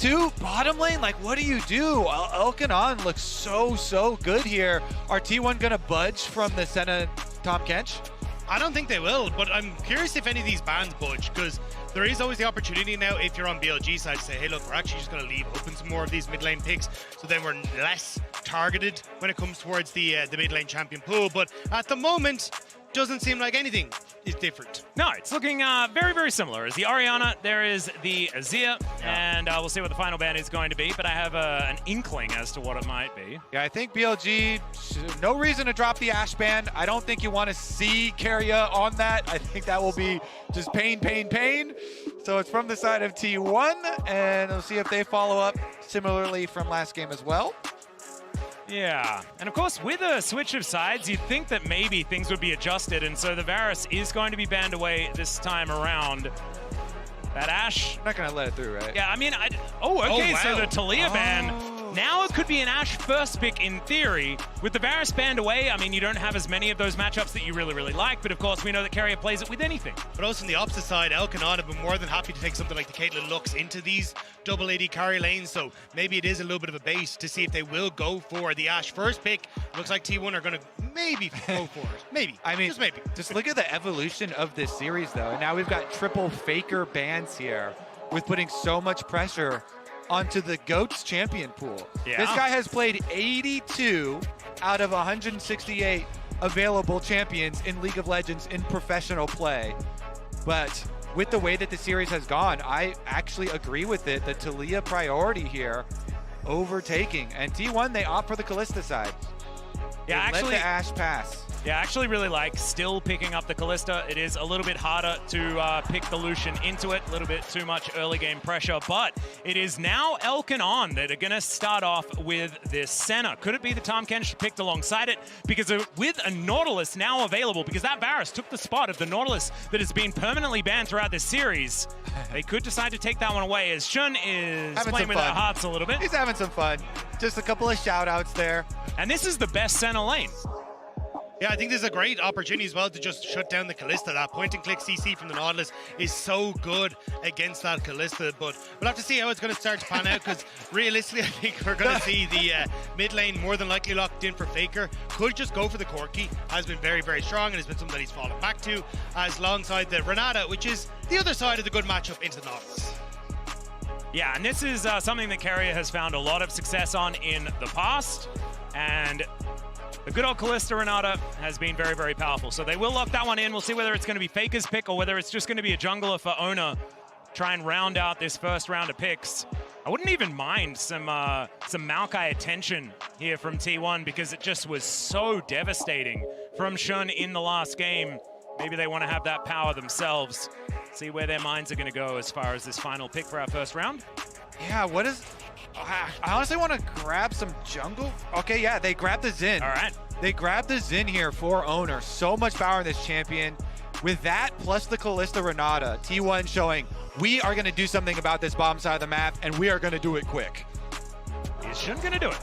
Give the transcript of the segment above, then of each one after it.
2, bottom lane, like what do you do? Oner looks so good here. Are T1 gonna budge from the Senna Tom Kench? I don't think they will, but I'm curious if any of these bans budge, because there is always the opportunity now, if you're on BLG side, to say, hey, look, we're actually just going to leave open some more of these mid lane picks, so then we're less targeted when it comes towards the mid lane champion pool. But at the moment, doesn't seem like anything is different. No, it's looking very similar. As the Orianna, there is the Azir, and we'll see what the final ban is going to be, but I have an inkling as to what it might be. Yeah, I think BLG, no reason to drop the Ashe ban. I don't think you want to see Keria on that. I think that will be just pain. So it's from the side of T1, and we'll see if they follow up similarly from last game as well. Yeah, and of course, with a switch of sides, you'd think that maybe things would be adjusted, and so the Varus is going to be banned away this time around. That Ashe... Not going to let it through, right? Yeah, I mean, okay, wow. so the Taliyah ban... Now it could be an Ashe first pick in theory. With the Varus banned away, I mean, you don't have as many of those matchups that you really like, but of course we know that Keria plays it with anything. But also on the opposite side, Oner have been more than happy to take something like the Caitlyn Lux into these double AD carry lanes, so maybe it is a little bit of a bait to see if they will go for the Ashe first pick. Looks like T1 are going to maybe go for it. Maybe. I mean, just maybe. Just look at the evolution of this series, though. And now we've got triple Faker bans here with putting so much pressure onto the GOAT's champion pool. Yeah. This guy has played 82 out of 168 available champions in League of Legends in professional play. But with the way that the series has gone, I actually agree with it. The Taliyah priority here overtaking. And T1, they opt for the Kalista side. Yeah, they actually, let the Ashe pass. Yeah, I actually really like still picking up the Kalista. It is a little bit harder to pick the Lucian into it, a little bit too much early game pressure, but it is now Elkin that are going to start off with this Senna. Could it be the Tom Kench picked alongside it? Because with a Nautilus now available, because that Varus took the spot of the Nautilus that has been permanently banned throughout this series, they could decide to take that one away, as Shun is playing with their hearts a little bit. He's having some fun. Just a couple of shout-outs there. And this is the best Senna lane. Yeah, I think this is a great opportunity as well to just shut down the Kalista. That point-and-click CC from the Nautilus is so good against that Kalista, but we'll have to see how it's going to start to pan out, because realistically, I think we're going to see the mid lane more than likely locked in for Faker. Could just go for the Corki, has been very strong, and has been something that he's fallen back to, as alongside the Renata, which is the other side of the good matchup into the Nautilus. Yeah, and this is something that Keria has found a lot of success on in the past, and the good old Kalista Renata has been very powerful. So they will lock that one in. We'll see whether it's going to be Faker's pick or whether it's just going to be a jungler for Oner. Try and round out this first round of picks. I wouldn't even mind some Maokai attention here from T1, because it just was so devastating from Shun in the last game. Maybe they want to have that power themselves. See where their minds are going to go as far as this final pick for our first round. Yeah, what is... I honestly want to grab some jungle. Okay, yeah, they grabbed the Xin. All right. They grabbed the Xin here for Oner. So much power in this champion. With that, plus the Kalista Renata, T1 showing we are going to do something about this bottom side of the map, and we are going to do it quick. Is Shun going to do it?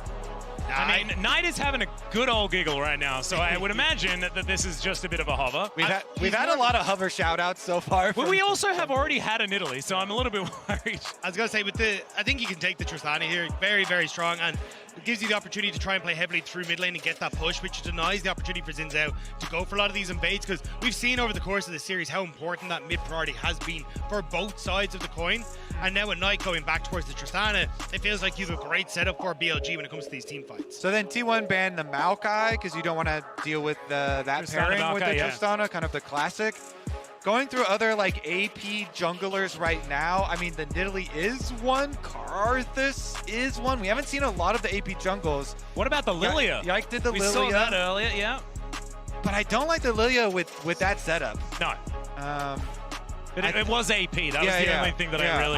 I mean, Knight is having a good old giggle right now, so I would imagine that this is just a bit of a hover. We've had a lot of hover shout-outs so far. But we also have already had an Italy, so I'm a little bit worried. I was going to say, I think you can take the Tristana here. Very strong, and it gives you the opportunity to try and play heavily through mid lane and get that push, which denies the opportunity for Xin Zhao to go for a lot of these invades, because we've seen over the course of the series how important that mid priority has been for both sides of the coin. And now with Knight going back towards the Tristana, it feels like you have a great setup for BLG when it comes to these team fights. So then T1 banned the Maokai, because you don't want to deal with that pairing Maokai, with the yeah. Tristana, kind of the classic. Going through other like AP junglers right now, I mean, the Nidalee is one, Karthus is one. We haven't seen a lot of the AP jungles. What about the Lilia? Yike did the Lilia. We saw that earlier, yeah. But I don't like the Lilia with that setup. No. But it was AP. That was the only thing that I really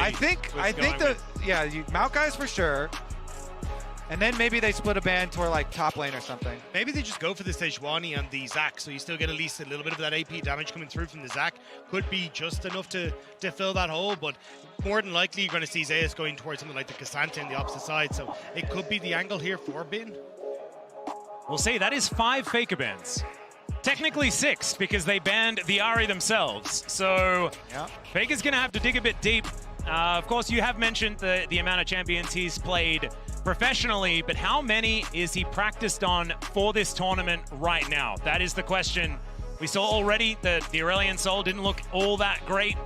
Maokai's for sure. And then maybe they split a ban toward like top lane or something. Maybe they just go for the Sejuani and the Zac, so you still get at least a little bit of that AP damage coming through from the Zac. Could be just enough to fill that hole, but more than likely you're going to see Zeus going towards something like the Cassandra on the opposite side, so it could be the angle here for Bin. We'll see. That is 5 Faker bans. Technically 6, because they banned the Ahri themselves. So Faker's going to have to dig a bit deep Of course, you have mentioned the amount of champions he's played professionally, but how many is he practiced on for this tournament right now? That is the question. We saw already that the Aurelion Soul didn't look all that great.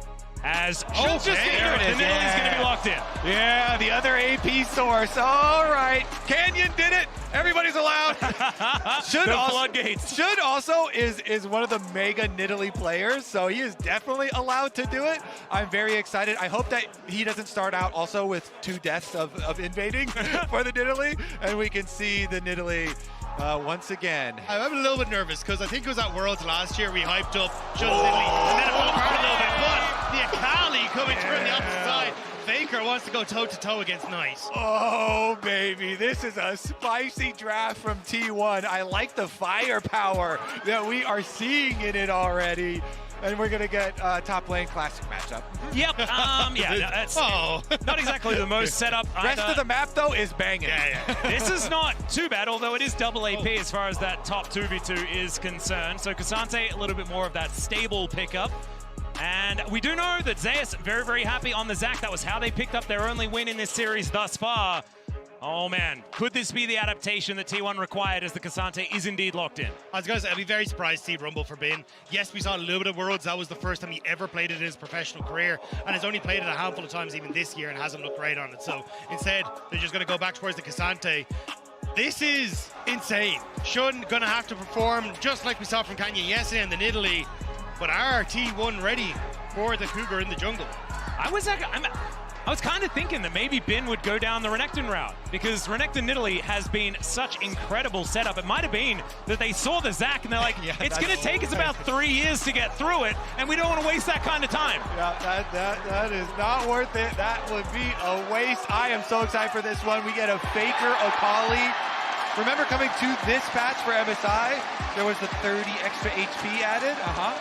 As just the Nidalee's going to be locked in. Yeah, the other AP source. All right, Canyon did it. Everybody's allowed. Floodgates. Should also is one of the mega Nidalee players, so he is definitely allowed to do it. I'm very excited. I hope that he doesn't start out also with 2 deaths of invading for the Nidalee, and we can see the Nidalee once again. I'm a little bit nervous because I think it was at Worlds last year we hyped up just Nidalee, and then it fell apart a little bit. But the Akali coming through on the opposite side. Faker wants to go toe-to-toe against Knight. Oh, baby, this is a spicy draft from T1. I like the firepower that we are seeing in it already. And we're going to get top lane classic matchup. Yep, yeah, that's not exactly the most setup either. Rest of the map, though, is banging. Yeah. This is not too bad, although it is double AP as far as that top 2v2 is concerned. So K'Sante, a little bit more of that stable pickup. And we do know that Zeus very, very happy on the Zac. That was how they picked up their only win in this series thus far. Oh man, could this be the adaptation that T1 required as the K'Sante is indeed locked in? I was going to say, I'd be very surprised to see Rumble for Bin. Yes, we saw a little bit of Worlds. That was the first time he ever played it in his professional career, and has only played it a handful of times even this year and hasn't looked great on it. So instead, they're just going to go back towards the K'Sante. This is insane. Shun going to have to perform just like we saw from Canyon yesterday in the Nidalee, but are T1 ready for the Cougar in the jungle? I was kind of thinking that maybe Bin would go down the Renekton route, because Renekton Nidalee has been such incredible setup. It might have been that they saw the Zac and they're like, it's going to take us about 3 years to get through it, and we don't want to waste that kind of time. Yeah, that is not worth it. That would be a waste. I am so excited for this one. We get a Faker Akali. Remember coming to this patch for MSI, there was the 30 extra HP added.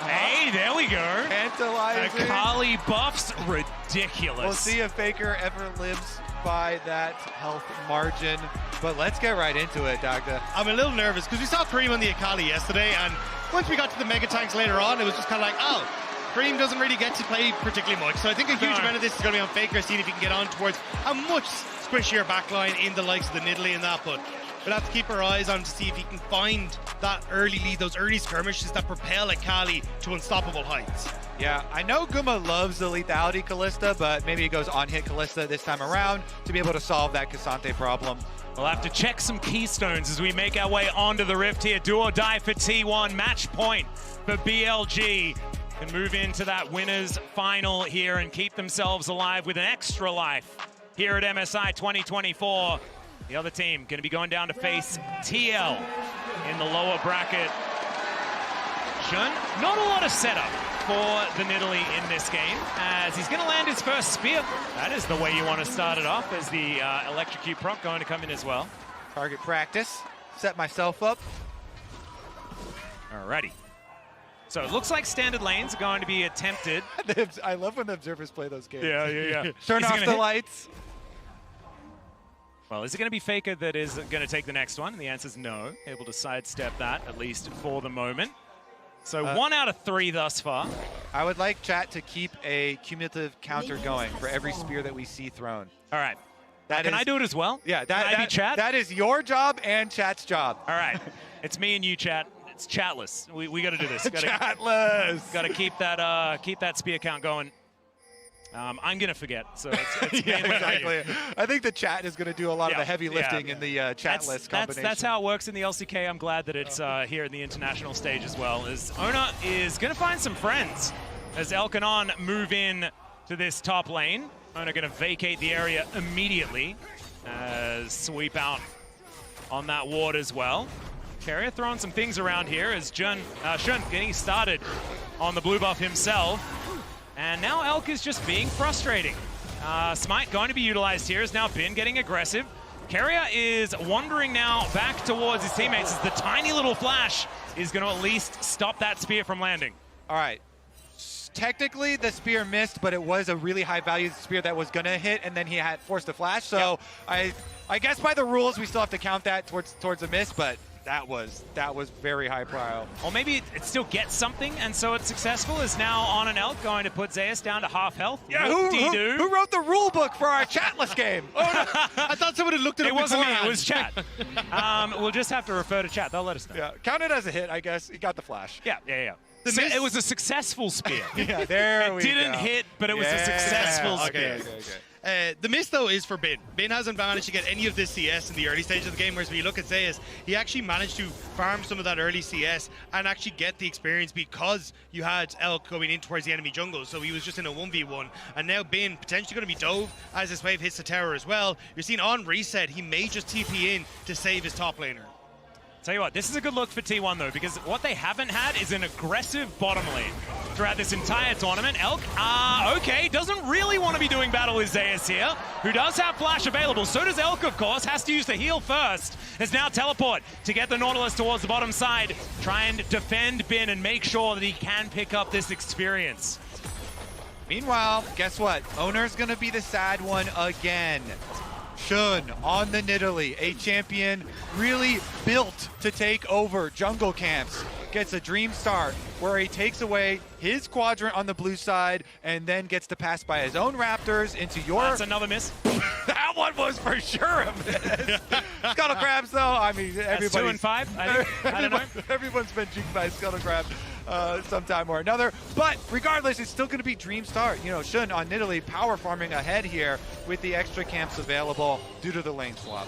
Hey, there we go. Tantalizing. Akali buffs, ridiculous. We'll see if Faker ever lives by that health margin. But let's get right into it, Dagda. I'm a little nervous because we saw Cream on the Akali yesterday, and once we got to the Mega Tanks later on, it was just kind of like, oh, Cream doesn't really get to play particularly much. So I think a huge amount of this is going to be on Faker, seeing if he can get on towards a much squishier backline in the likes of the Nidalee and that, but we'll have to keep our eyes on to see if he can find that early lead, those early skirmishes that propel Akali to unstoppable heights. Yeah, I know Guma loves the lethality Kalista, but maybe he goes on-hit Kalista this time around to be able to solve that K'Sante problem. We'll have to check some keystones as we make our way onto the Rift here. Do or die for T1, match point for BLG. Can move into that winners final here and keep themselves alive with an extra life here at MSI 2024. The other team going to be going down to face TL in the lower bracket. Shun, not a lot of setup for the Nidalee in this game, as he's going to land his first spear. That is the way you want to start it off, as the electrocute proc going to come in as well. Target practice, set myself up. Alrighty. So it looks like standard lanes are going to be attempted. I love when the observers play those games. Yeah. Turn off the lights. Well, is it going to be Faker that is going to take the next one? And the answer is no. Able to sidestep that, at least for the moment. So 1 out of 3 thus far. I would like chat to keep a cumulative counter going for every spear that we see thrown. All right. Can I do it as well? Yeah. Can I be chat? That is your job and chat's job. All right. It's me and you, chat. It's chatless. We got to do this. Chatless. Got to keep that spear count going. I'm going to forget, so it's yeah, exactly. I think the chat is going to do a lot of the heavy lifting in the chat list combination. That's how it works in the LCK. I'm glad that it's here in the international stage as well. As Oner is going to find some friends as Elkanon move in to this top lane. Oner going to vacate the area immediately. Sweep out on that ward as well. Keria throwing some things around here as Shun getting started on the blue buff himself. And now Elk is just being frustrating. Smite going to be utilized here, is now Bin getting aggressive. Keria is wandering now back towards his teammates as the tiny little flash is going to at least stop that spear from landing. All right. Technically, the spear missed, but it was a really high-value spear that was going to hit, and then he had forced a flash. So I guess by the rules, we still have to count that towards a miss, but that was very high prio. Or maybe it still gets something, and so it's successful. Is now on an Elk going to put Zeus down to half health. Yeah, who wrote the rule book for our chatless game? Oh, no. I thought someone had looked at it. It wasn't me. It was chat. We'll just have to refer to chat. They'll let us know. Yeah, count it as a hit, I guess. He got the flash. Yeah. It was a successful spear. Yeah, there we go. It didn't hit, but it was a successful spear. Okay. The miss, though, is for Bin. Bin hasn't managed to get any of this CS in the early stage of the game, whereas when you look at Zeus, he actually managed to farm some of that early CS and actually get the experience because you had Elk going in towards the enemy jungle, so he was just in a 1v1. And now Bin potentially going to be dove as this wave hits the tower as well. You're seeing on reset, he may just TP in to save his top laner. Tell you what, this is a good look for T1 though, because what they haven't had is an aggressive bottom lane throughout this entire tournament. Elk, okay, doesn't really want to be doing battle with Zeus here, who does have flash available. So does Elk, of course, has to use the heal first. Has now teleport to get the Nautilus towards the bottom side, try and defend Bin and make sure that he can pick up this experience. Meanwhile, guess what? Oner's gonna be the sad one again. Shun on the Nidalee, a champion really built to take over jungle camps. Gets a dream start where he takes away his quadrant on the blue side and then gets to pass by his own Raptors into your... That's another miss. That one was for sure a miss. Scuttle Crabs, though, I mean, everybody's... 2 and 5, I think. I don't know. Everyone's been juked by Scuttle Crab sometime or another. But regardless, it's still going to be dream start. You know, Shun on Nidalee power farming ahead here with the extra camps available due to the lane swap.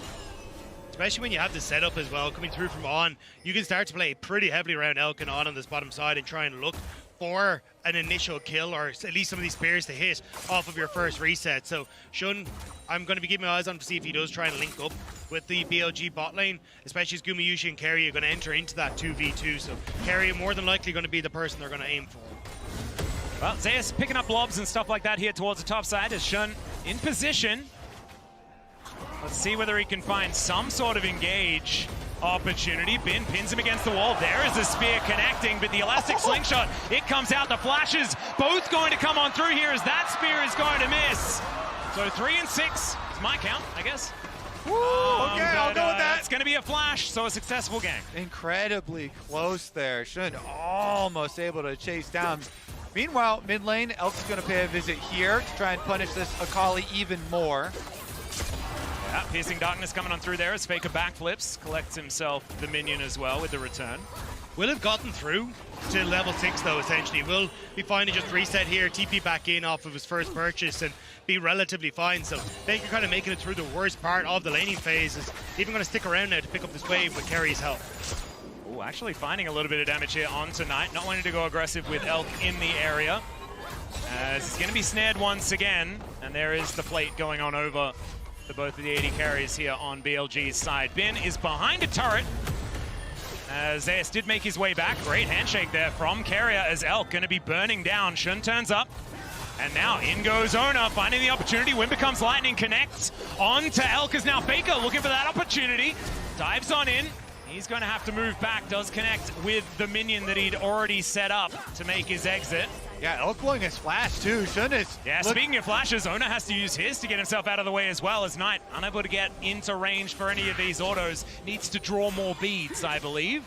Especially when you have the setup as well coming through from On, you can start to play pretty heavily around Elk and on this bottom side and try and look for an initial kill or at least some of these spears to hit off of your first reset. So Shun, I'm going to be keeping my eyes on to see if he does try and link up with the BLG bot lane, especially as Gumayusi and Keria are going to enter into that 2v2. So Keria more than likely going to be the person they're going to aim for. Well, Zeus picking up blobs and stuff like that here towards the top side as Shun in position. Let's see whether he can find some sort of engage opportunity. Bin pins him against the wall. There is a spear connecting, but the elastic slingshot, it comes out. The flashes both going to come on through here as that spear is going to miss. So 3 and 6 is my count, I guess. Woo, okay, I'll go with that. It's going to be a flash, so a successful game. Incredibly close there. Shun almost able to chase down. Meanwhile, mid lane, Elk's going to pay a visit here to try and punish this Akali even more. Yeah, Piercing Darkness coming on through there as Faker backflips, collects himself the minion as well with the return. Will have gotten through to level 6 though, essentially. Will be fine to just reset here, TP back in off of his first purchase and be relatively fine. So Faker kind of making it through the worst part of the laning phase. Is even going to stick around now to pick up this wave with Keria's help. Oh, actually finding a little bit of damage here on Tonight. Not wanting to go aggressive with Elk in the area. As he's going to be snared once again. And there is the plate going on over to both of the AD carries here on BLG's side. Bin is behind a turret. As Zeus did make his way back. Great handshake there from Keria as Elk going to be burning down. Shun turns up. And now in goes Oner, finding the opportunity. Wind becomes lightning, connects on to Elk as now Faker looking for that opportunity. Dives on in. He's going to have to move back. Does connect with the minion that he'd already set up to make his exit. Yeah, Elk blowing his flash too. Shun is... Yeah, speaking of flashes, Oner has to use his to get himself out of the way as well as Knight, unable to get into range for any of these autos. Needs to draw more beads, I believe.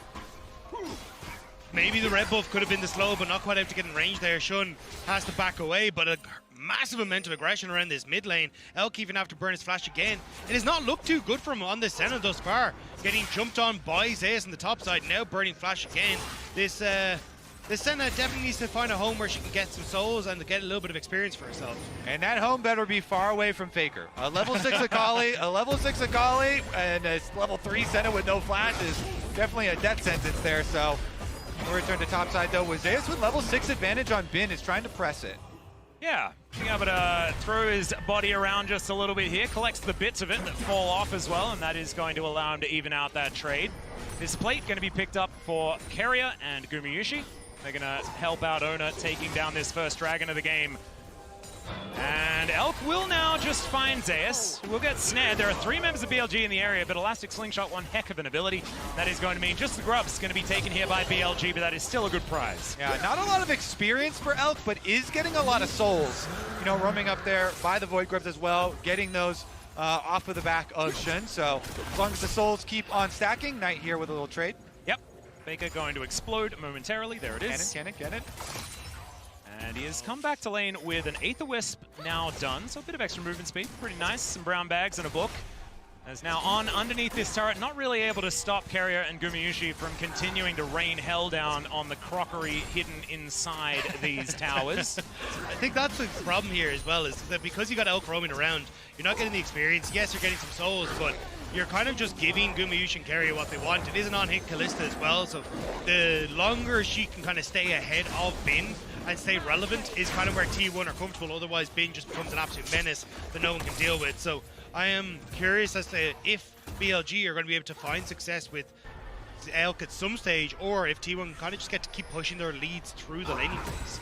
Maybe the red buff could have been the slow, but not quite able to get in range there. Shun has to back away, but a massive amount of aggression around this mid lane. Elk even have to burn his flash again. It has not looked too good for him on this Senna thus far. Getting jumped on by Zeus on the top side, now burning flash again. This Senna definitely needs to find a home where she can get some souls and get a little bit of experience for herself. And that home better be far away from Faker. A level 6 Akali, and a level 3 Senna with no flash is definitely a death sentence there. So we'll return to top side though with Zeus with level 6 advantage on Bin, is trying to press it. Yeah, being able to throw his body around just a little bit here, collects the bits of it that fall off as well, and that is going to allow him to even out that trade. This plate going to be picked up for Keria and Gumayusi. They're going to help out Oner taking down this first dragon of the game. And Elk will now just find Zeus, who will get snared. There are 3 members of BLG in the area, but Elastic Slingshot, one heck of an ability. That is going to mean just the grub's going to be taken here by BLG, but that is still a good prize. Yeah, not a lot of experience for Elk, but is getting a lot of souls. You know, roaming up there by the Void Grubs as well, getting those off of the back of Shun. So as long as the souls keep on stacking, Knight here with a little trade. Yep. Faker going to explode momentarily. There it is. Cannon, cannon. And he has come back to lane with an Aether Wisp now done. So a bit of extra movement speed. Pretty nice. Some brown bags and a book. As now on underneath this turret, not really able to stop Keria and Gumayusi from continuing to rain hell down on the crockery hidden inside these towers. I think that's the problem here as well, is that because you got Elk roaming around, you're not getting the experience. Yes, you're getting some souls, but you're kind of just giving Gumayusi and Keria what they want. It is an on-hit Kalista as well, so the longer she can kind of stay ahead of Bin and stay relevant is kind of where T1 are comfortable. Otherwise, Bin just becomes an absolute menace that no one can deal with. So I am curious as to if BLG are going to be able to find success with Elk at some stage, or if T1 kind of just get to keep pushing their leads through the laning phase.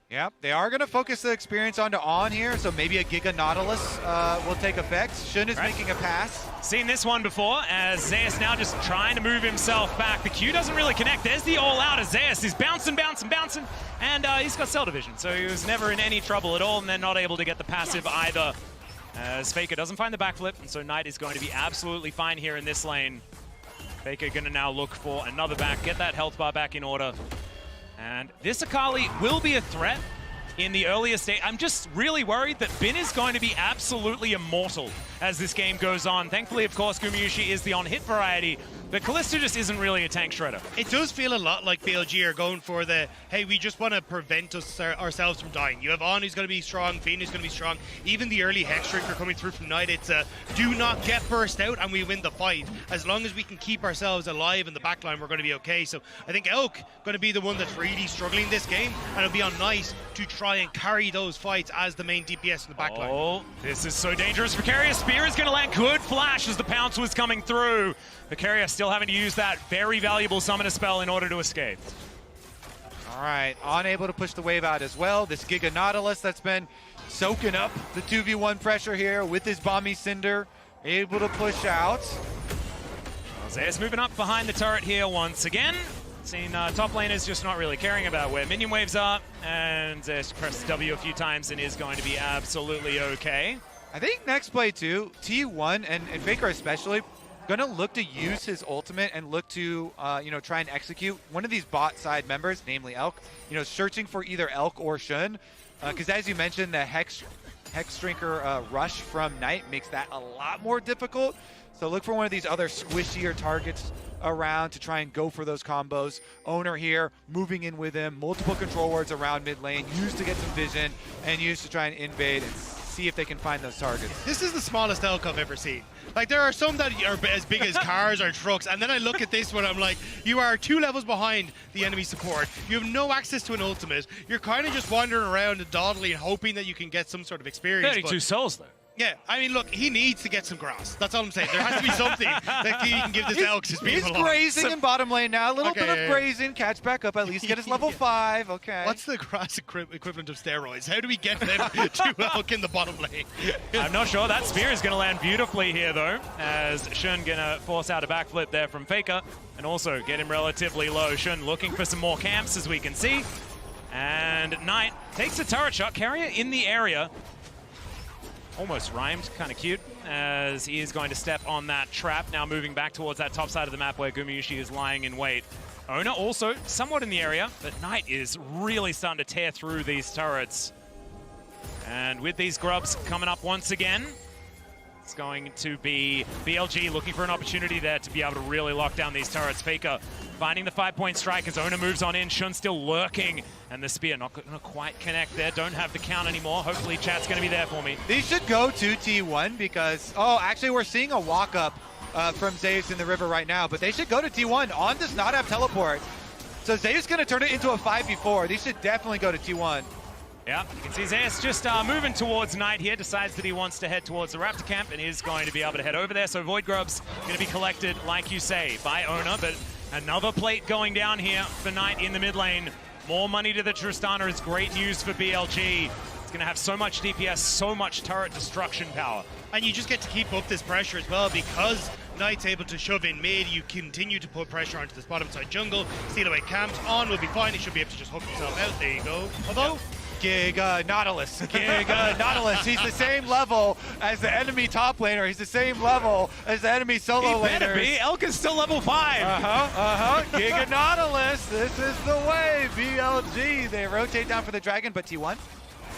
Yep, they are going to focus the experience onto On here, so maybe a Giga Nautilus will take effect. Shun is making a pass. Seen this one before, as Zeus now just trying to move himself back. The Q doesn't really connect. There's the all-out as Zeus is bouncing, and he's got Cell Division, so he was never in any trouble at all, and they're not able to get the passive either. As Faker doesn't find the backflip, and so Knight is going to be absolutely fine here in this lane. Faker going to now look for another back, get that health bar back in order. And this Akali will be a threat in the earlier stage. I'm just really worried that Bin is going to be absolutely immortal as this game goes on. Thankfully, of course, Gumayusi is the on-hit variety, but Kalista just isn't really a tank shredder. It does feel a lot like BLG are going for the, hey, we just want to prevent ourselves from dying. You have On who's going to be strong, Bin who's going to be strong. Even the early Hex Drinker coming through from Knight, it's a do not get burst out and we win the fight. As long as we can keep ourselves alive in the backline, we're going to be okay. So I think Elk going to be the one that's really struggling this game, and it'll be on Knight to try and carry those fights as the main DPS in the backline. Oh, this is so dangerous for Keria. Spear is going to land. Good flash as the pounce was coming through. But Keria still having to use that very valuable summoner spell in order to escape. All right, unable to push the wave out as well. This Giga Nautilus that's been soaking up the 2v1 pressure here with his Bomby Cinder, able to push out. Well, Zeus moving up behind the turret here once again. Seen top laners just not really caring about where minion waves are, and Zeus presses W a few times and is going to be absolutely okay. I think next play too, T1 and Faker especially, going to look to use his ultimate and look to, try and execute one of these bot side members, namely Elk, searching for either Elk or Shun. Because as you mentioned, the Hex Drinker rush from Knight makes that a lot more difficult. So look for one of these other squishier targets around to try and go for those combos. Oner here, moving in with him, multiple control wards around mid lane, used to get some vision, and used to try and invade and see if they can find those targets. This is the smallest Elk I've ever seen. Like, there are some that are as big as cars or trucks, and then I look at this one, I'm like, you are 2 levels behind the enemy support. You have no access to an ultimate. You're kind of just wandering around and dawdling, hoping that you can get some sort of experience. 32 souls, though. Yeah, I mean, look, he needs to get some grass. That's all I'm saying. There has to be something that he can give this Elk to speed He's along. grazing in bottom lane now. A little bit of grazing. Catch back up. At least get his level 5. Okay. What's the grass equivalent of steroids? How do we get them to Elk in the bottom lane? I'm not sure. That spear is going to land beautifully here, though, as Shun going to force out a backflip there from Faker and also get him relatively low. Shun looking for some more camps, as we can see. And Knight takes a turret shot. Keria in the area. Almost rhymed, kind of cute, as he is going to step on that trap, now moving back towards that top side of the map where Gumayusi is lying in wait. Oner also somewhat in the area, but Knight is really starting to tear through these turrets. And with these grubs coming up once again, it's going to be BLG looking for an opportunity there to be able to really lock down these turrets. Faker finding the 5-point strike as Oner moves on in. Shun still lurking, and the spear not going to quite connect there. Don't have the count anymore. Hopefully chat's going to be there for me. These should go to T1 because, actually we're seeing a walk-up from Zeus in the river right now, but they should go to T1. On does not have teleport. So Zeus going to turn it into a 5v4. These should definitely go to T1. Yeah, you can see Zeus just moving towards Knight here, decides that he wants to head towards the Raptor camp and is going to be able to head over there. So Void Grub's going to be collected, like you say, by Oner, but another plate going down here for Knight in the mid lane. More money to the Tristana is great news for BLG. It's going to have so much DPS, so much turret destruction power. And you just get to keep up this pressure as well because Knight's able to shove in mid. You continue to put pressure onto this bottom side jungle. Steal away camps. On will be fine. He should be able to just hook himself out. There you go. Although, Giga Nautilus. Giga Nautilus. He's the same level as the enemy top laner. He's the same level as the enemy solo He better laners. be. Elk is still level 5. Giga Nautilus. This is the way. BLG. They rotate down for the dragon, but T1.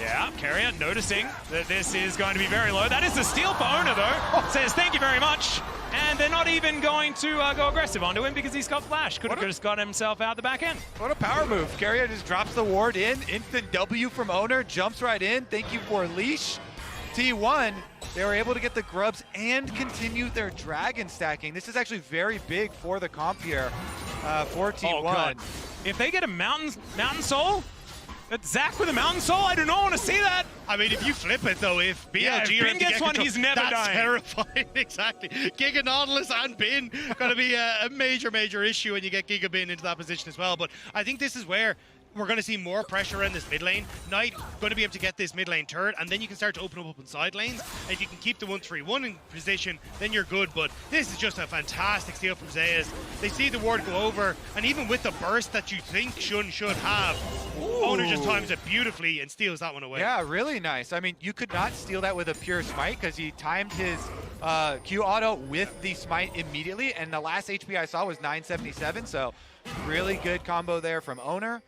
Yeah, Keria noticing that this is going to be very low. That is the steal for Oner, though. Says thank you very much. And they're not even going to go aggressive onto him because he's got flash. Could have just got himself out the back end. What a power move. Keria just drops the ward in. Instant W from Oner. Jumps right in. Thank you for leash. T1, they were able to get the grubs and continue their dragon stacking. This is actually very big for the comp here for T1. Oh, God. If they get a mountain soul, that's Zach with a mountain soul, I do not want to see that. I mean, if you flip it though, if BLG if Bin gets one, he's never that's dying. terrifying. Exactly. Giga Nautilus and Bin going to be a major issue when you get Giga Bin into that position as well. But I think this is where we're going to see more pressure in this mid lane. Knight going to be able to get this mid lane turret, and then you can start to open up in side lanes. And if you can keep the 1-3-1 in position, then you're good. But this is just a fantastic steal from Zeus. They see the ward go over, and even with the burst that you think Shun should have, Oner just times it beautifully and steals that one away. Yeah, really nice. I mean, you could not steal that with a pure smite because he timed his Q auto with the smite immediately, and the last HP I saw was 977, so really good combo there from Oner.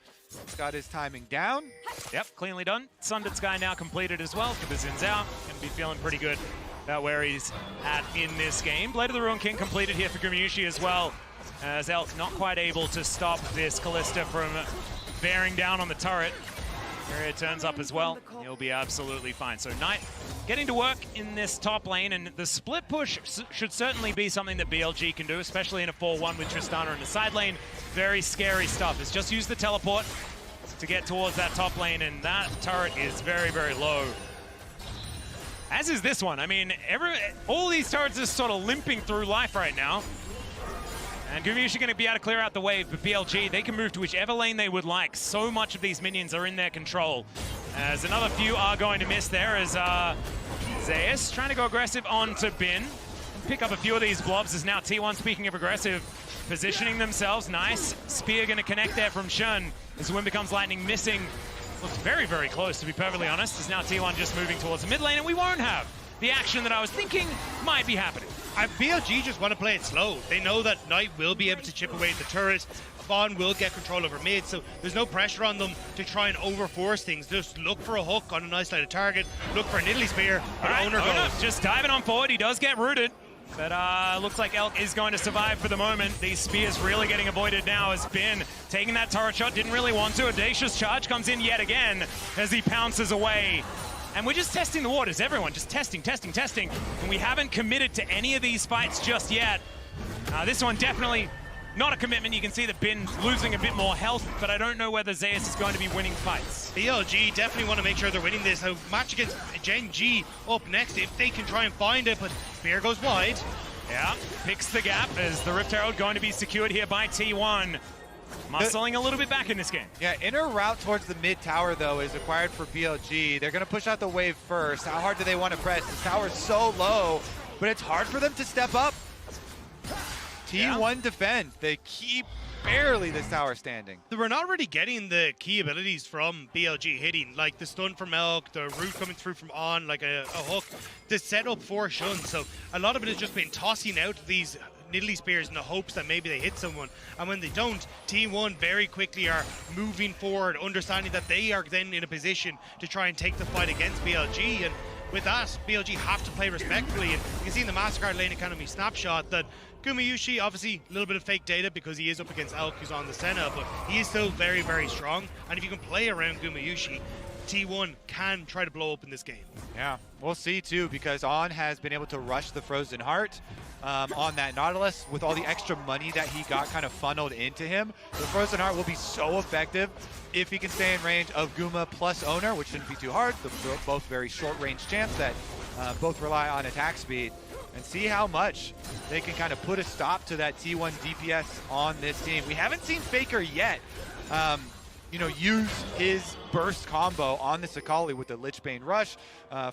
He's got his timing down. Yep, cleanly done. Sundered Sky now completed as well. Kabazin's out. Gonna be feeling pretty good about where he's at in this game. Blade of the Ruin King completed here for Gumayusi as well. As Elk not quite able to stop this Kalista from bearing down on the turret. Keria turns up as well. He'll be absolutely fine. So Knight getting to work in this top lane, and the split push should certainly be something that BLG can do, especially in a 4-1 with Tristana in the side lane. Very scary stuff. It's just use the teleport to get towards that top lane, and that turret is very low. As is this one. I mean, all these turrets are sort of limping through life right now. And Gumayusi going to be able to clear out the wave, but BLG, they can move to whichever lane they would like. So much of these minions are in their control. As another few are going to miss there as Zeus trying to go aggressive onto Bin. Pick up a few of these blobs as now T1, speaking of aggressive, positioning themselves. Nice. Spear going to connect there from Shun as the Wind Becomes Lightning missing. Looks very close, to be perfectly honest, as now T1 just moving towards the mid lane, and we won't have the action that I was thinking might be happening. BLG just want to play it slow. They know that Knight will be able to chip away at the turret. Vaughn will get control over mid, so there's no pressure on them to try and overforce things. Just look for a hook on an isolated target, look for a Nidalee Spear, and Right, Oner goes. Just diving on forward, he does get rooted. But looks like Elk is going to survive for the moment. These spears really getting avoided now as Bin taking that turret shot, didn't really want to. Audacious Charge comes in yet again as he pounces away. And we're just testing the waters, everyone, just testing. And we haven't committed to any of these fights just yet. This one definitely not a commitment. You can see that Bin losing a bit more health, but I don't know whether Zeus is going to be winning fights. BLG definitely want to make sure they're winning this. A match against Gen G up next if they can try and find it, but Spear goes wide. Yeah, picks the gap as the Rift Herald going to be secured here by T1. Muscling a little bit back in this game. Yeah, inner route towards the mid tower, though, is acquired for BLG. They're going to push out the wave first. How hard do they want to press? The tower's so low, but it's hard for them to step up. T1 defend. They keep barely this tower standing. We're not really getting the key abilities from BLG hitting, like the stun from Elk, the root coming through from On, like a hook, the setup for Shun. So a lot of it has just been tossing out these Nidalee Spears in the hopes that maybe they hit someone. And when they don't, T1 very quickly are moving forward, understanding that they are then in a position to try and take the fight against BLG. And with that, BLG have to play respectfully. And you can see in the MasterCard Lane Economy snapshot that Gumayusi, obviously a little bit of fake data because he is up against Elk, who's on the Senna, but he is still very strong. And if you can play around Gumayusi, T1 can try to blow up in this game. Yeah, we'll see too, because On has been able to rush the Frozen Heart on that Nautilus with all the extra money that he got kind of funneled into him. The Frozen Heart will be so effective if he can stay in range of Guma plus Oner, which shouldn't be too hard. They're both very short range champs that both rely on attack speed. And see how much they can kind of put a stop to that T1 DPS on this team. We haven't seen Faker yet, use his burst combo on this Akali with the Lichbane Rush,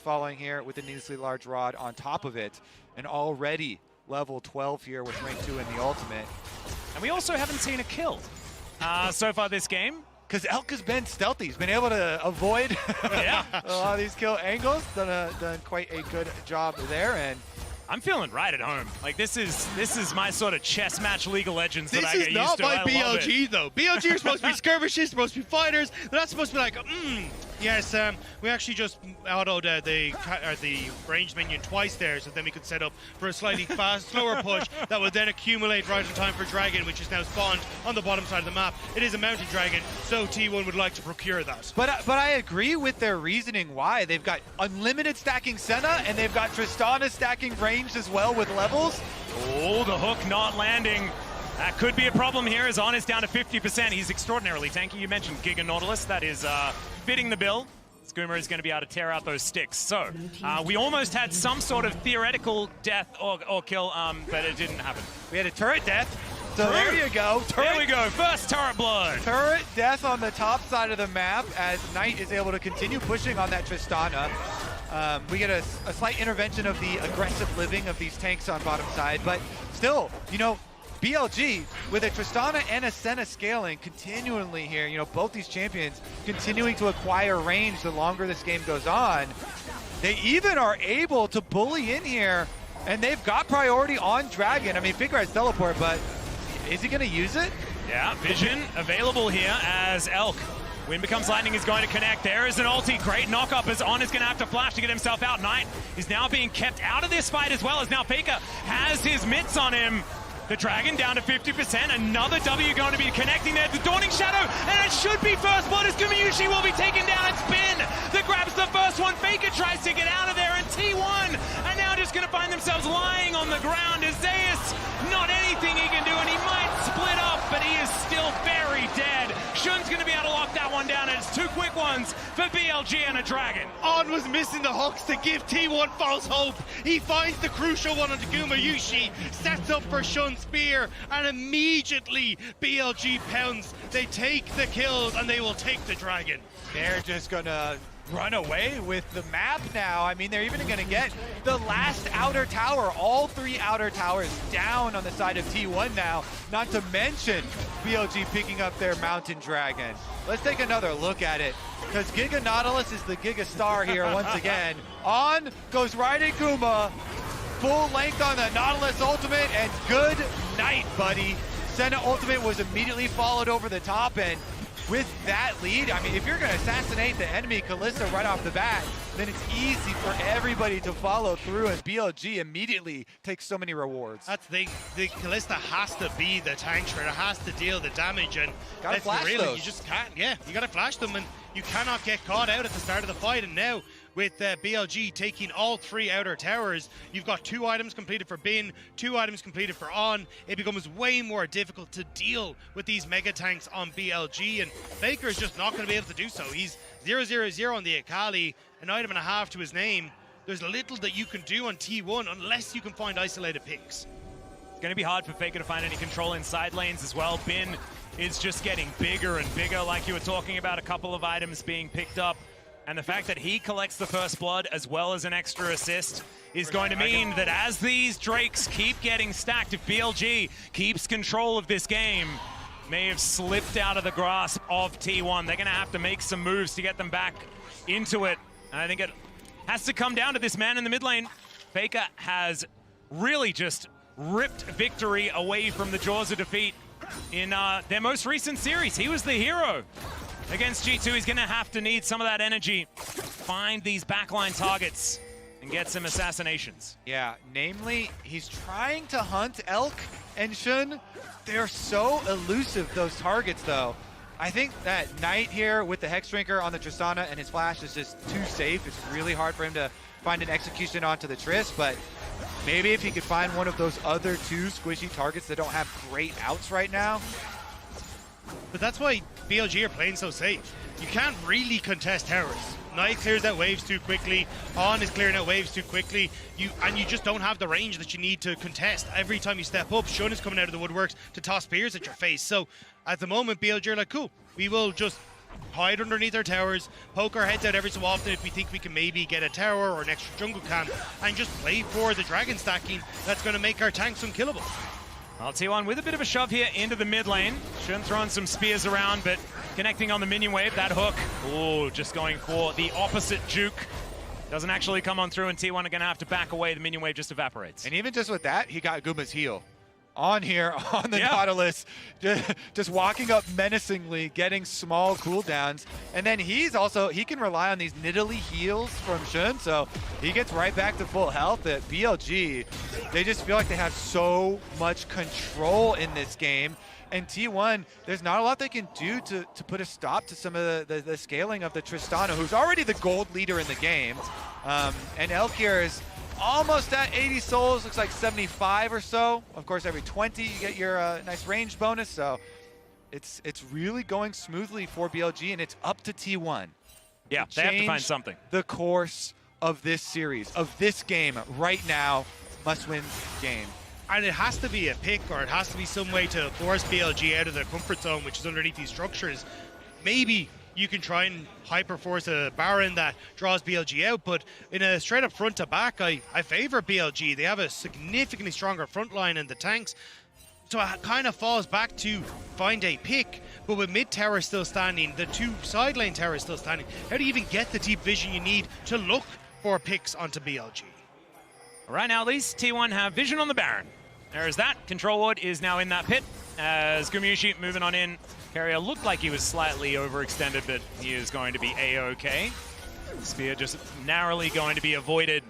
following here with the needlessly large rod on top of it. And already level 12 here with rank 2 in the ultimate. And we also haven't seen a kill so far this game. because Elk has been stealthy. He's been able to avoid Yeah. a lot of these kill angles. Done quite a good job there. And I'm feeling right at home. Like this is my sort of chess match League of Legends that I get This is used not to. my I love it. BLG though. BLG are supposed to be skirmishes, supposed to be fighters. They're not supposed to be like, Yes, we actually just autoed the ranged minion twice there, so then we could set up for a slightly slower push that would then accumulate right in time for Dragon, which is now spawned on the bottom side of the map. It is a mounted dragon, so T1 would like to procure that. But I agree with their reasoning why. They've got unlimited stacking Senna, and they've got Tristana stacking ranged as well with levels. Oh, the hook not landing. That could be a problem here as Oner's down to 50%. He's extraordinarily tanky. You mentioned Giga Nautilus. That is fitting the bill. Scoomer is going to be able to tear out those sticks. So we almost had some sort of theoretical death or kill, but it didn't happen. We had a turret death. So there you go. There we go. First turret blood. Turret death on the top side of the map as Knight is able to continue pushing on that Tristana. We get a slight intervention of the aggressive living of these tanks on bottom side, but still, you know, BLG with a Tristana and a Senna scaling continually here, you know, both these champions continuing to acquire range the longer this game goes on. They even are able to bully in here, and they've got priority on Dragon. I mean, Faker has teleport, but is he going to use it? Yeah, vision available here as Elk. Wind becomes lightning is going to connect. There is an ulti. Great knock-up as On is going to have to flash to get himself out. Knight is now being kept out of this fight as well as now Faker has his mitts on him. The Dragon down to 50%. Another W going to be connecting there. The Dawning Shadow, and it should be first blood as Gumayusi will be taken down. It's Bin that grabs the first one. Faker tries to get out of there, and T1 are now just going to find themselves lying on the ground as Zeus, not anything he can do, and he might split up, but he is still very dead. Shun's going to be able to lock that one down, and it's two quick ones for BLG and a Dragon. On was missing the hooks to give T1 false hope. He finds the crucial one onto Gumayusi, sets up for Shun's spear, and immediately BLG pounds. They take the kills, and they will take the Dragon. They're just gonna run away with the map now. I mean, they're even gonna get the last outer tower. All three outer towers down on the side of T1 now, not to mention BLG picking up their Mountain Dragon. Let's take another look at it, because Giga Nautilus is the Giga Star here once again. On goes right at Guma, full length on the Nautilus ultimate, and good night, buddy. Senna ultimate was immediately followed over the top, and with that lead, I mean, if you're going to assassinate the enemy Kalista right off the bat, then it's easy for everybody to follow through, and BLG immediately takes so many rewards. That's the Kalista has to be the tank shredder, has to deal the damage, and gotta flash those. You just can't, you gotta flash them, and you cannot get caught out at the start of the fight. And now with BLG taking all three outer towers, you've got 2 items completed for Bin, 2 items completed for On. It becomes way more difficult to deal with these mega tanks on BLG, and Faker is just not going to be able to do so. He's 0-0-0 on the Akali, an item and a half to his name. There's little that you can do on T1 unless you can find isolated picks. It's going to be hard for Faker to find any control in side lanes as well. Bin is just getting bigger and bigger, like you were talking about, a couple of items being picked up. And the fact that he collects the first blood as well as an extra assist is going to mean that as these Drakes keep getting stacked, if BLG keeps control of this game, may have slipped out of the grasp of T1. They're going to have to make some moves to get them back into it. And I think it has to come down to this man in the mid lane. Faker has really just ripped victory away from the jaws of defeat in their most recent series. He was the hero against G2. He's going to have to need some of that energy, find these backline targets, and get some assassinations. Yeah, namely, he's trying to hunt Elk and Shun. They're so elusive, those targets, though. I think that Knight here with the Hex Drinker on the Tristana and his flash is just too safe. It's really hard for him to find an execution onto the Trist, but maybe if he could find one of those other 2 squishy targets that don't have great outs right now. But that's why BLG are playing so safe. You can't really contest towers. Knight clears out waves too quickly. On is clearing out waves too quickly. You just don't have the range that you need to contest. Every time you step up, Shun is coming out of the woodworks to toss spears at your face. So at the moment, BLG are like, cool, we will just hide underneath our towers, poke our heads out every so often if we think we can maybe get a tower or an extra jungle camp, and just play for the dragon stacking that's going to make our tanks unkillable. Well, T1 with a bit of a shove here into the mid lane. Shun throwing some spears around, but connecting on the minion wave. That hook, oh, just going for the opposite juke. Doesn't actually come on through, and T1 are going to have to back away. The minion wave just evaporates. And even just with that, he got Guma's heal. On here, on the Nautilus, just walking up menacingly, getting small cooldowns. And then he can rely on these Nidalee heals from Shun, so he gets right back to full health. At BLG, they just feel like they have so much control in this game. And T1, there's not a lot they can do to put a stop to some of the scaling of the Tristana, who's already the gold leader in the game. And Elkir is almost at 80 souls, looks like 75 or so. Of course, every 20 you get your nice range bonus, so it's really going smoothly for BLG, and it's up to T1. Yeah, they have to find something. The course of this series, of this game right now, must-win game. And it has to be a pick, or it has to be some way to force BLG out of their comfort zone, which is underneath these structures. Maybe you can try and hyper-force a Baron that draws BLG out, but in a straight-up front-to-back, I favor BLG. They have a significantly stronger front line in the tanks, so it kind of falls back to find a pick. But with mid-tower still standing, the two side lane towers still standing, how do you even get the deep vision you need to look for picks onto BLG? Right now, at least, T1 have vision on the Baron. There is that. Control Ward is now in that pit as Gumayusi moving on in. Keria looked like he was slightly overextended, but he is going to be A-OK. Spear just narrowly going to be avoided.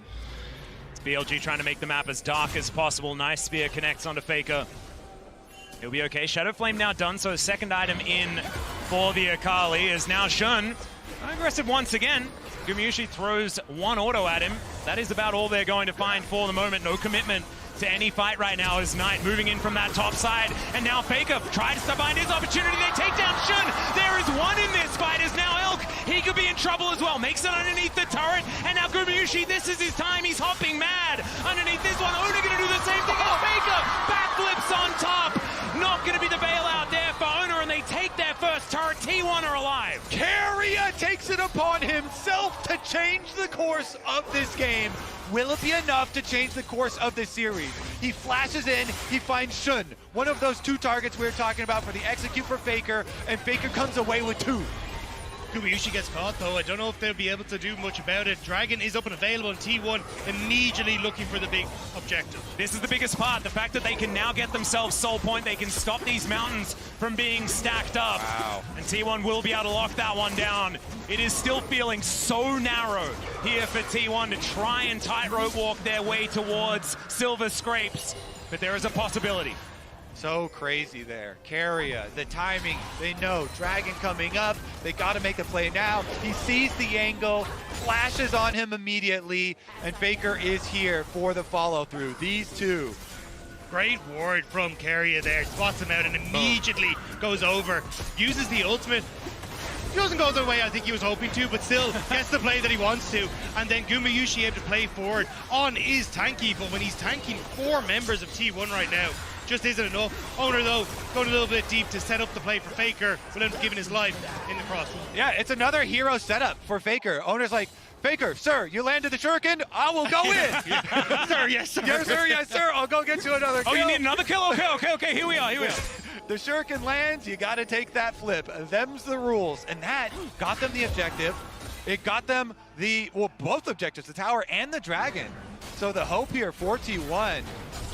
It's BLG trying to make the map as dark as possible. Nice spear connects onto Faker. He'll be okay. Shadow Flame now done, so second item in for the Akali is now Shun. Aggressive once again. Gumayusi throws one auto at him. That is about all they're going to find for the moment. No commitment to any fight right now as Knight moving in from that top side. And now Faker tries to find his opportunity. They take down Shun. There is one in this fight as now Elk. He could be in trouble as well. Makes it underneath the turret. And now Gumayusi, this is his time. He's hopping mad underneath this one. Oner going to do the same thing as Faker. Backflips on top. Not going to be the bailout there for Oner, and they take their first turret. T1 are alive. Keria takes it upon himself to change the course of this game. Will it be enough to change the course of this series? He flashes in, he finds Shun, one of those two targets we were talking about for the execute for Faker, and Faker comes away with two. Gumayusi gets caught though. I don't know if they'll be able to do much about it. Dragon is up and available, and T1 immediately looking for the big objective. This is the biggest part, the fact that they can now get themselves soul point. They can stop these mountains from being stacked up. Wow. And T1 will be able to lock that one down. It is still feeling so narrow here for T1 to try and tightrope walk their way towards silver scrapes. But there is a possibility. So crazy there. Keria, the timing, they know. Dragon coming up, they gotta make the play now. He sees the angle, flashes on him immediately, and Faker is here for the follow-through. These two. Great ward from Keria there. Spots him out and immediately goes over. Uses the ultimate. He doesn't go the way I think he was hoping to, but still gets the play that he wants to. And then Gumayusi able to play forward. On is tanky, but when he's tanking 4 members of T1 right now, just isn't enough. Oner though, going a little bit deep to set up the play for Faker, but ends up giving his life in the cross. Yeah, it's another hero setup for Faker. Oner's like, Faker, sir, you landed the shuriken, I will go in. Sir, yes, sir. Yes, sir, yes, sir, I'll go get you another kill. Oh, you need another kill? Okay, here we are. The shuriken lands, you gotta take that flip. Them's the rules, and that got them the objective. It got them both objectives, the tower and the dragon. So the hope here for T1,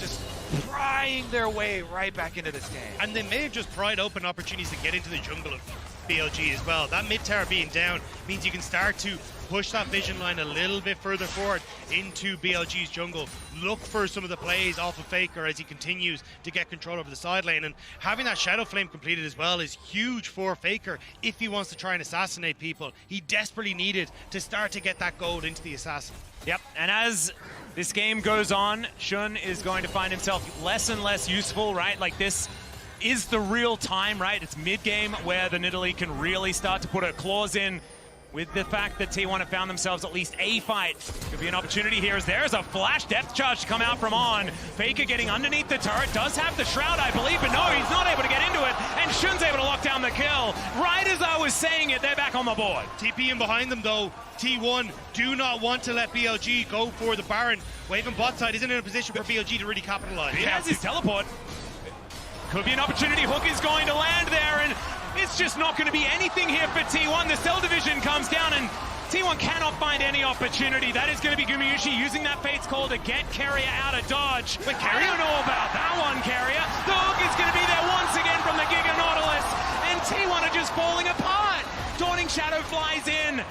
just prying their way right back into this game. And they may have just pried open opportunities to get into the jungle of BLG as well. That mid tower being down means you can start to push that vision line a little bit further forward into BLG's jungle. Look for some of the plays off of Faker as he continues to get control over the side lane. And having that Shadow Flame completed as well is huge for Faker if he wants to try and assassinate people. He desperately needed to start to get that gold into the assassin. Yep, and as this game goes on, Shun is going to find himself less and less useful, right? Like, this is the real time, right? It's mid-game where the Nidalee can really start to put a clause in. With the fact that T1 have found themselves at least a fight. Could be an opportunity here as there's a flash depth charge to come out from On. Faker getting underneath the turret, does have the shroud, I believe, but no, he's not able to get into it, and Shun's able to lock down the kill. Right as I was saying it, they're back on the board. TP in behind them though. T1 do not want to let BLG go for the Baron. Wave and bot side isn't in a position for BLG to really capitalize. He has his teleport. Could be an opportunity. Hook is going to land there, and it's just not going to be anything here for T1. The cell division comes down, and T1 cannot find any opportunity. That is going to be Gumayusi using that Fate's Call to get Keria out of dodge. But Keria, I don't know about that one, Keria. The hook is going to be there once again from the Giga Nautilus, and T1 are just falling apart. Dawning Shadow flies in,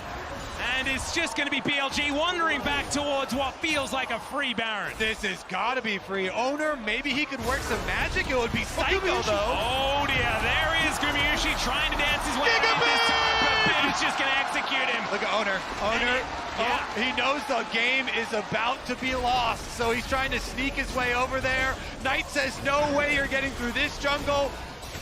and it's just going to be BLG wandering back towards what feels like a free Baron. This has got to be free. Oner, maybe he could work some magic. It would be Psycho, though. Oh, dear. There is Gumayusi trying to dance his way out of this time, but Bib's just going to execute him. Look at Oner. Oner, he knows the game is about to be lost, so he's trying to sneak his way over there. Knight says, no way you're getting through this jungle.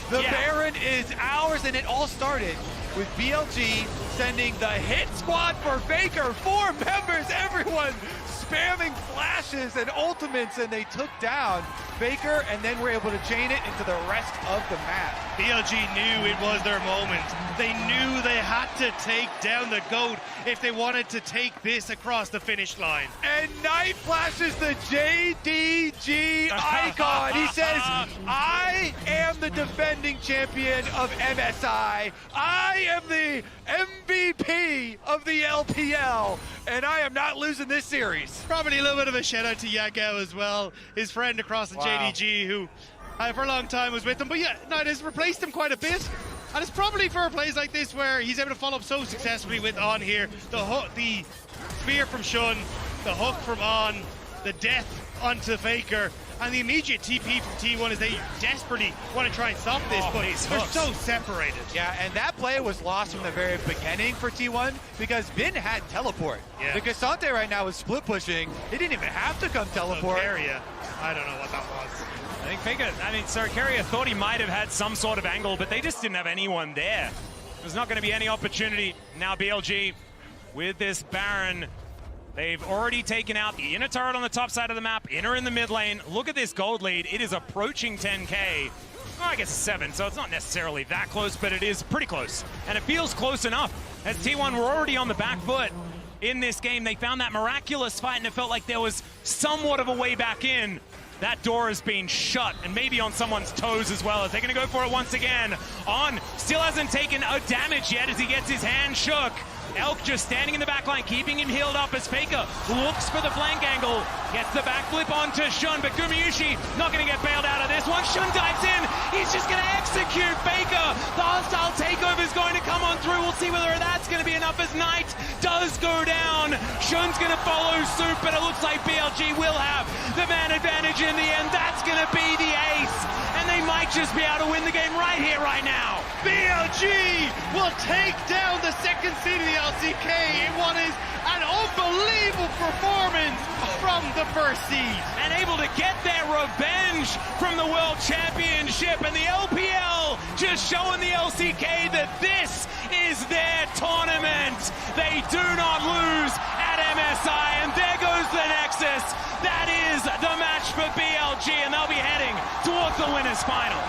The Baron is ours, and it all started with BLG sending the hit squad for Faker. 4 members, everyone spamming flashes and ultimates, and they took down Faker, and then were able to chain it into the rest of the map. BLG knew it was their moment. They knew they had to take down the GOAT if they wanted to take this across the finish line. And Knight flashes the JDG icon. He says, I am the defending champion of MSI. I am the MVP of the LPL, and I am not losing this series. Probably a little bit of a shout out to Yagao as well, his friend across the JDG, who for a long time was with him. But yeah, Knight has replaced him quite a bit. And it's probably for plays like this where he's able to follow up so successfully with On here. The spear from Shun, the hook from On, the death onto Faker, and the immediate TP from T1 as they desperately want to try and stop this, but they're so separated. Yeah, and that play was lost from the very beginning for T1 because Bin had teleport. Yeah. The Cassante right now was split pushing. He didn't even have to come teleport. Keria, I don't know what that was. I think Keria thought he might have had some sort of angle, but they just didn't have anyone there. There's not going to be any opportunity. Now BLG with this Baron. They've already taken out the inner turret on the top side of the map, inner in the mid lane. Look at this gold lead. It is approaching 10K. Well, I guess 7, so it's not necessarily that close, but it is pretty close. And it feels close enough, as T1 were already on the back foot in this game. They found that miraculous fight, and it felt like there was somewhat of a way back in. That door has been shut, and maybe on someone's toes as well, as they're going to go for it once again. On still hasn't taken a damage yet as he gets his hand shook. Elk just standing in the back line, keeping him healed up as Faker looks for the flank angle. Gets the backflip onto Shun, but Gumayusi not going to get bailed out of this one. Shun dives in. He's just going to execute Faker. The hostile takeover is going to come on through. We'll see whether that's going to be enough as Knight does go down. Shun's going to follow suit, but it looks like BLG will have the man advantage in the end. That's going to be the ace, and they might just be able to win the game right here, right now. BLG will take down the second seed of the LCK in what is an unbelievable performance from the first seed. And able to get their revenge from the World Championship, and the LPL just showing the LCK that this is their tournament. They do not lose at MSI, and there goes the Nexus. That is the match for BLG, and they'll be heading towards the winners final.